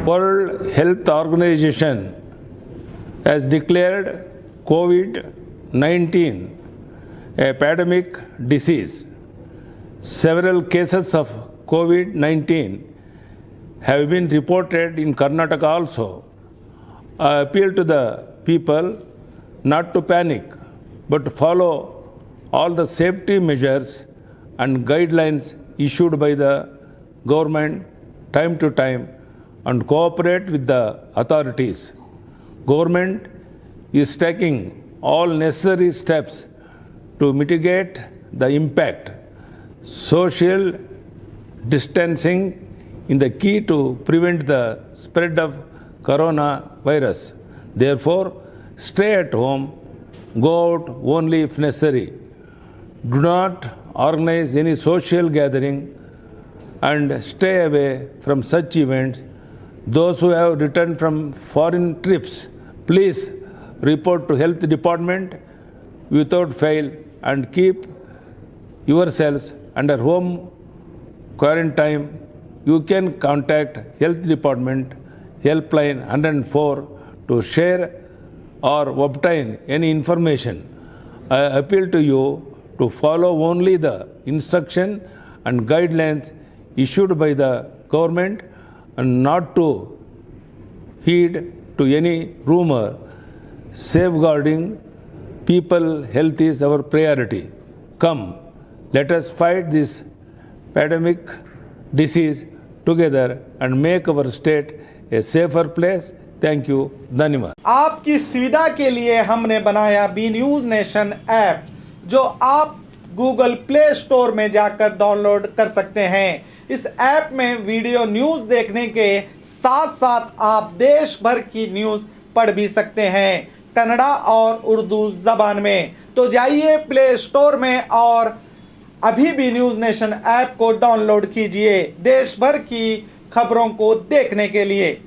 World Health Organization has declared COVID-19 a pandemic disease. Several cases of COVID-19 have been reported in Karnataka also. I appeal to the people not to panic, but to follow all the safety measures and guidelines issued by the government time to time and cooperate with the authorities. Government is taking all necessary steps to mitigate the impact. Social distancing is the key to prevent the spread of coronavirus. Therefore, stay at home, go out only if necessary. Do not organize any social gathering and stay away from such events. Those who have returned from foreign trips, please report to health department without fail and keep yourselves under home quarantine. You can contact health department helpline 104 to share or obtain any information. I appeal to you to follow only the instruction and guidelines issued by the government and not to heed to any rumor. Safeguarding people health is our priority. Come, let us fight this pandemic disease together and make our state a safer place. Thank you, धन्यवाद। आपकी सुविधा के लिए हमने बनाया B news nation app, जो आप Google play store में जाकर डाउनलोड कर सकते हैं। इस ऐप में वीडियो न्यूज़ देखने के साथ साथ आप देश भर की न्यूज़ पढ़ भी सकते हैं, कन्नड़ा और उर्दू ज़बान में। तो जाइए प्ले स्टोर में और अभी भी न्यूज़ नेशन ऐप को डाउनलोड कीजिए देश भर की खबरों को देखने के लिए।